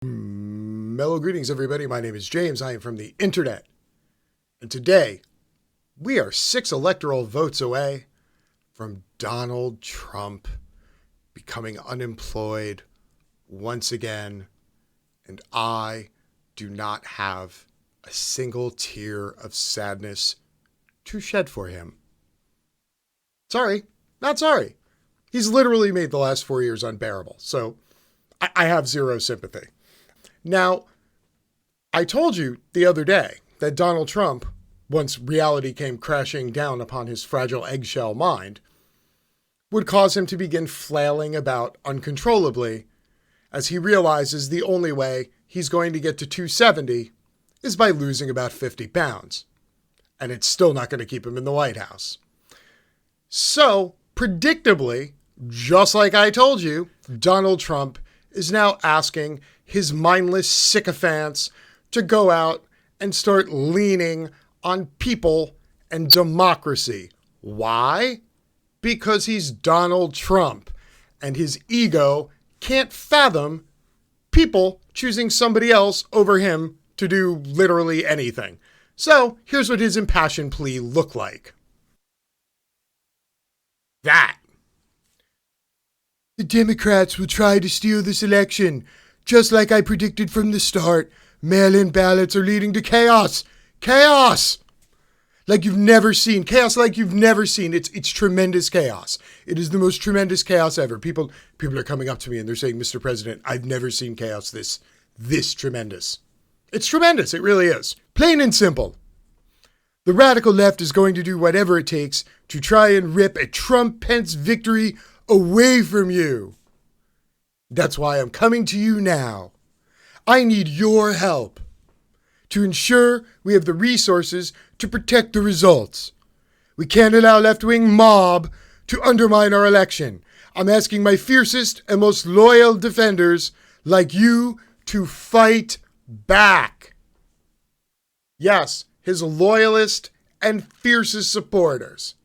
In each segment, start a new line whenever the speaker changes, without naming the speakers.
Mellow greetings, everybody. My name is James. I am from the internet. And today, we are 6 electoral votes away from Donald Trump becoming unemployed once again. And I do not have a single tear of sadness to shed for him. Sorry, not sorry. He's literally made the last 4 years unbearable. So I have zero sympathy. Now, I told you the other day that Donald Trump, once reality came crashing down upon his fragile eggshell mind, would cause him to begin flailing about uncontrollably as he realizes the only way he's going to get to 270 is by losing about 50 pounds. And it's still not going to keep him in the White House. So, predictably, just like I told you, Donald Trump is now asking his mindless sycophants to go out and start leaning on people and democracy. Why? Because he's Donald Trump, and his ego can't fathom people choosing somebody else over him to do literally anything. So here's what his impassioned plea looked like. The Democrats will try to steal this election. Just like I predicted from the start, mail-in ballots are leading to chaos. Chaos! Like you've never seen. Chaos like you've never seen. It's tremendous chaos. It is the most tremendous chaos ever. People are coming up to me and they're saying, Mr. President, I've never seen chaos this tremendous. It's tremendous. It really is. Plain and simple. The radical left is going to do whatever it takes to try and rip a Trump-Pence victory away from you. That's why I'm coming to you now. I need your help to ensure we have the resources to protect the results. We can't allow left-wing mob to undermine our election. I'm asking my fiercest and most loyal defenders like you to fight back. Yes, his loyalist and fiercest supporters.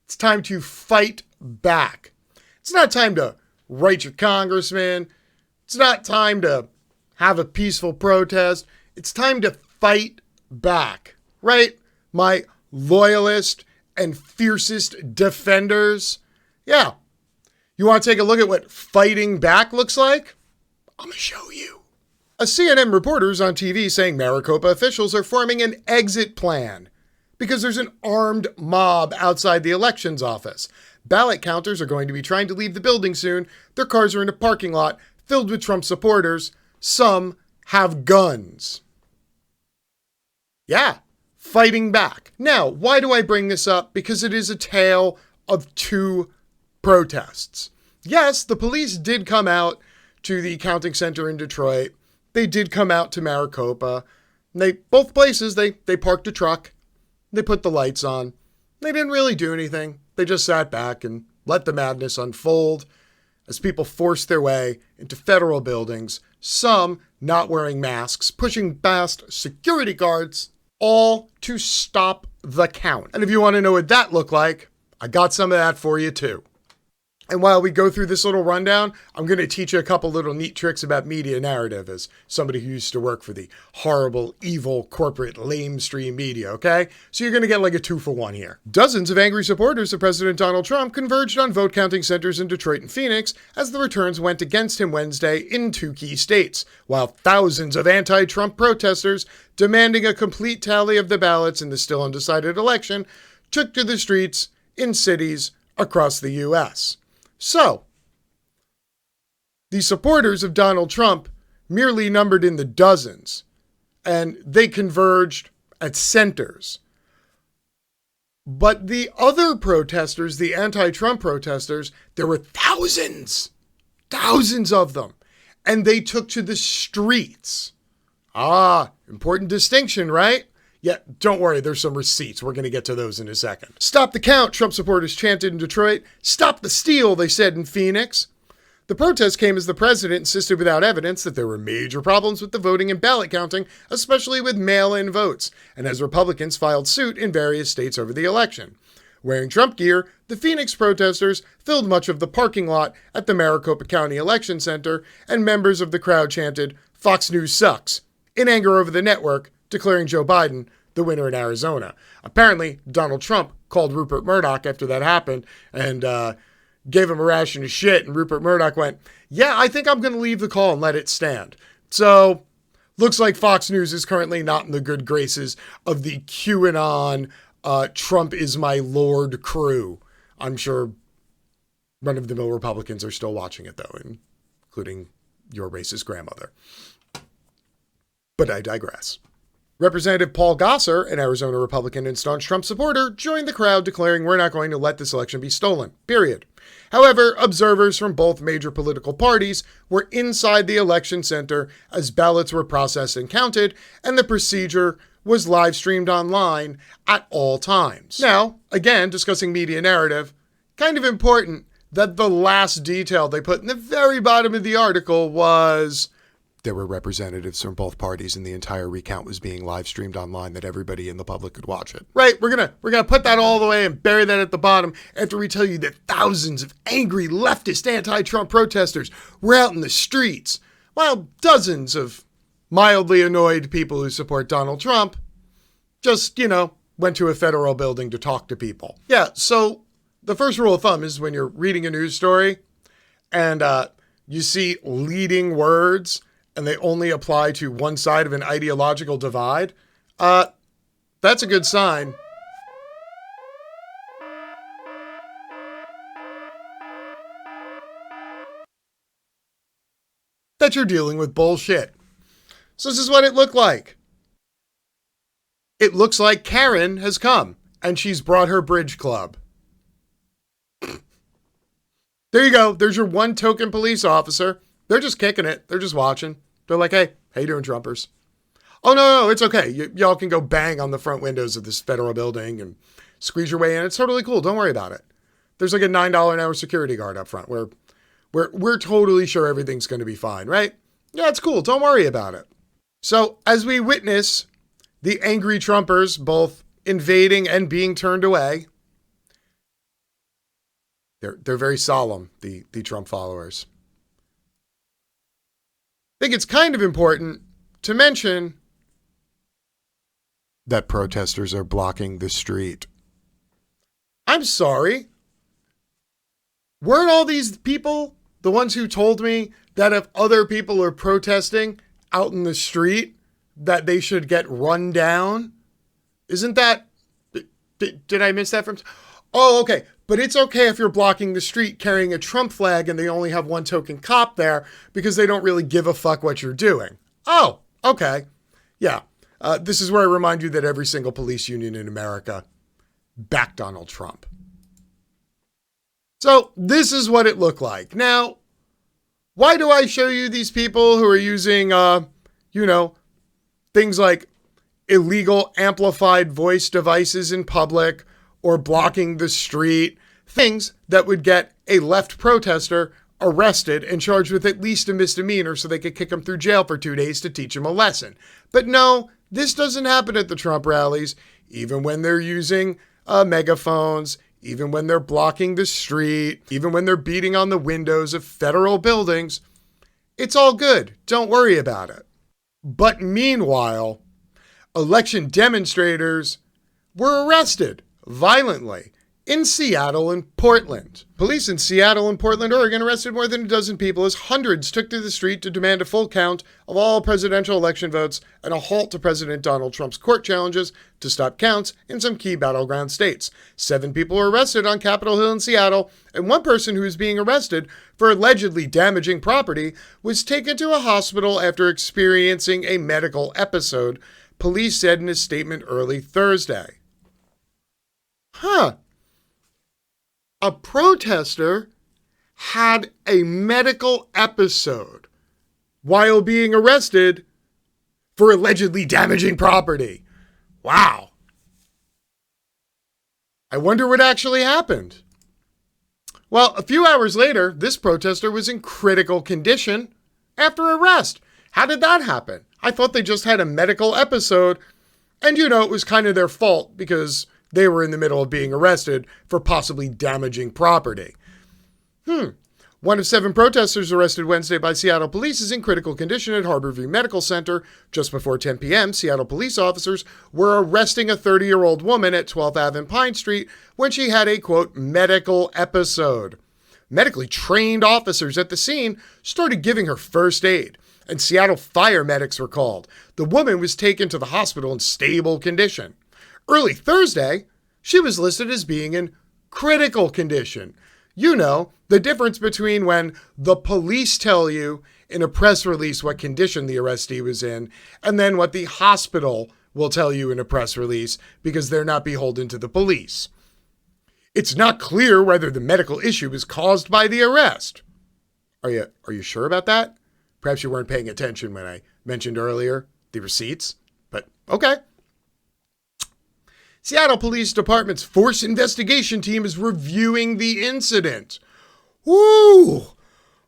It's time to fight back. It's not time to write your congressman. It's not time to have a peaceful protest. It's time to fight back, right? My loyalist and fiercest defenders. Yeah. You want to take a look at what fighting back looks like? I'm going to show you. A CNN reporter is on TV saying Maricopa officials are forming an exit plan because there's an armed mob outside the elections office. Ballot counters are going to be trying to leave the building soon. Their cars are in a parking lot filled with Trump supporters. Some have guns. Yeah, fighting back. Now, why do I bring this up? Because it is a tale of two protests. Yes, the police did come out to the counting center in Detroit. They did come out to Maricopa. Both places, they parked a truck. They put the lights on. They didn't really do anything. They just sat back and let the madness unfold as people forced their way into federal buildings, some not wearing masks, pushing past security guards, all to stop the count. And if you want to know what that looked like, I got some of that for you too. And while we go through this little rundown, I'm going to teach you a couple little neat tricks about media narrative as somebody who used to work for the horrible, evil, corporate, lamestream media, okay? So you're going to get like a 2-for-1 here. Dozens of angry supporters of President Donald Trump converged on vote counting centers in Detroit and Phoenix as the returns went against him Wednesday in 2 key states, while thousands of anti-Trump protesters demanding a complete tally of the ballots in the still undecided election took to the streets in cities across the U.S. So, the supporters of Donald Trump merely numbered in the dozens, and they converged at centers. But the other protesters, the anti-Trump protesters, there were thousands of them, and they took to the streets. Important distinction, right? Yeah, don't worry, there's some receipts. We're going to get to those in a second. Stop the count, Trump supporters chanted in Detroit. Stop the steal, they said in Phoenix. The protest came as the president insisted without evidence that there were major problems with the voting and ballot counting, especially with mail-in votes, and as Republicans filed suit in various states over the election. Wearing Trump gear, the Phoenix protesters filled much of the parking lot at the Maricopa County Election Center, and members of the crowd chanted, Fox News sucks, in anger over the network declaring Joe Biden the winner in Arizona. Apparently, Donald Trump called Rupert Murdoch after that happened and gave him a ration of shit. And Rupert Murdoch went, yeah, I think I'm going to leave the call and let it stand. So looks like Fox News is currently not in the good graces of the QAnon Trump is my Lord crew. I'm sure run-of-the-mill Republicans are still watching it, though, including your racist grandmother. But I digress. Representative Paul Gosar, an Arizona Republican and staunch Trump supporter, joined the crowd declaring we're not going to let this election be stolen, period. However, observers from both major political parties were inside the election center as ballots were processed and counted, and the procedure was live streamed online at all times. Now, again, discussing media narrative, kind of important that the last detail they put in the very bottom of the article was there were representatives from both parties and the entire recount was being live streamed online that everybody in the public could watch it. Right, we're gonna put that all the way and bury that at the bottom after we tell you that thousands of angry leftist anti-Trump protesters were out in the streets, while dozens of mildly annoyed people who support Donald Trump just, went to a federal building to talk to people. Yeah, so the first rule of thumb is when you're reading a news story and you see leading words and they only apply to one side of an ideological divide, that's a good sign. That you're dealing with bullshit. So this is what it looked like. It looks like Karen has come and she's brought her bridge club. There you go. There's your one token police officer. They're just kicking it. They're just watching. They're like, hey, how you doing, Trumpers? Oh, no, it's okay. Y'all can go bang on the front windows of this federal building and squeeze your way in. It's totally cool. Don't worry about it. There's like a $9 an hour security guard up front where we're totally sure everything's going to be fine, right? Yeah, it's cool. Don't worry about it. So as we witness the angry Trumpers both invading and being turned away, they're very solemn, the Trump followers. I think it's kind of important to mention that protesters are blocking the street. I'm sorry. Weren't all these people the ones who told me that if other people are protesting out in the street, that they should get run down? Isn't that... Did I miss that from... Oh, okay. But it's okay if you're blocking the street carrying a Trump flag and they only have one token cop there because they don't really give a fuck what you're doing. Oh, okay. Yeah. This is where I remind you that every single police union in America backed Donald Trump. So this is what it looked like. Now, why do I show you these people who are using, things like illegal amplified voice devices in public or blocking the street, things that would get a left protester arrested and charged with at least a misdemeanor so they could kick him through jail for 2 days to teach him a lesson. But no, this doesn't happen at the Trump rallies, even when they're using megaphones, even when they're blocking the street, even when they're beating on the windows of federal buildings. It's all good. Don't worry about it. But meanwhile, election demonstrators were arrested violently in Seattle and Portland. Police in Seattle and Portland, Oregon arrested more than a dozen people as hundreds took to the street to demand a full count of all presidential election votes and a halt to President Donald Trump's court challenges to stop counts in some key battleground states. 7 people were arrested on Capitol Hill in Seattle, and one person who was being arrested for allegedly damaging property was taken to a hospital after experiencing a medical episode, police said in a statement early Thursday. A protester had a medical episode while being arrested for allegedly damaging property. Wow. I wonder what actually happened. Well, a few hours later, this protester was in critical condition after arrest. How did that happen? I thought they just had a medical episode and, it was kind of their fault because they were in the middle of being arrested for possibly damaging property. One of 7 protesters arrested Wednesday by Seattle police is in critical condition at Harborview Medical Center. Just before 10 p.m., Seattle police officers were arresting a 30-year-old woman at 12th Ave and Pine Street when she had a, quote, medical episode. Medically trained officers at the scene started giving her first aid, and Seattle fire medics were called. The woman was taken to the hospital in stable condition. Early Thursday, she was listed as being in critical condition. You know, the difference between when the police tell you in a press release what condition the arrestee was in, and then what the hospital will tell you in a press release because they're not beholden to the police. It's not clear whether the medical issue was caused by the arrest. Are you sure about that? Perhaps you weren't paying attention when I mentioned earlier the receipts, but okay. Seattle Police Department's Force Investigation Team is reviewing the incident. Woo!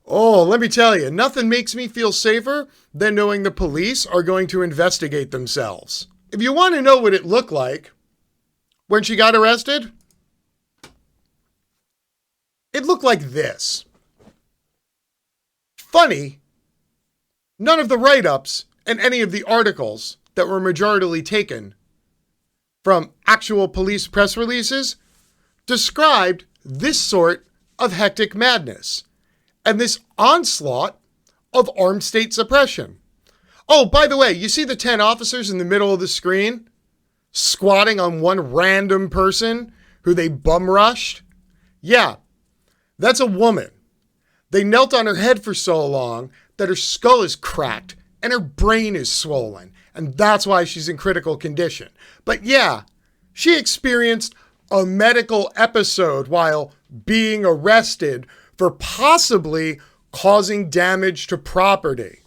Oh, let me tell you, nothing makes me feel safer than knowing the police are going to investigate themselves. If you want to know what it looked like when she got arrested, it looked like this. Funny, none of the write-ups and any of the articles that were majoritarily taken from actual police press releases described this sort of hectic madness and this onslaught of armed state suppression. Oh, by the way, you see the 10 officers in the middle of the screen squatting on one random person who they bum rushed? Yeah, that's a woman. They knelt on her head for so long that her skull is cracked and her brain is swollen, and that's why she's in critical condition. But yeah, she experienced a medical episode while being arrested for possibly causing damage to property.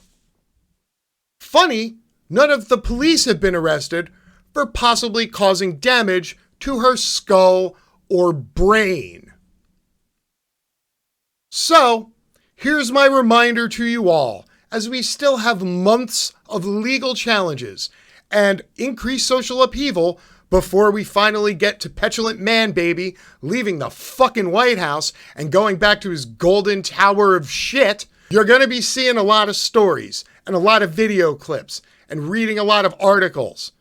Funny, none of the police have been arrested for possibly causing damage to her skull or brain. So, here's my reminder to you all, as we still have months of legal challenges and increased social upheaval before we finally get to petulant man baby leaving the fucking White House and going back to his golden tower of shit. You're going to be seeing a lot of stories and a lot of video clips and reading a lot of articles.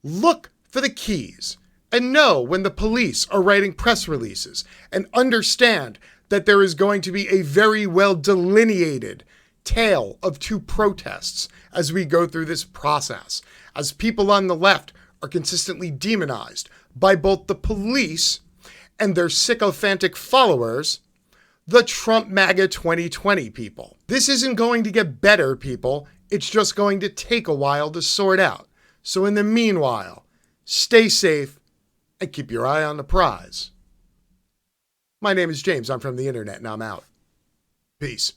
Look for the keys and know when the police are writing press releases, and understand that there is going to be a very well delineated tale of 2 protests as we go through this process, as people on the left are consistently demonized by both the police and their sycophantic followers, the Trump MAGA 2020 people. This isn't going to get better, people. It's just going to take a while to sort out. So in the meanwhile, stay safe and keep your eye on the prize. My name is James. I'm from the internet and I'm out. Peace.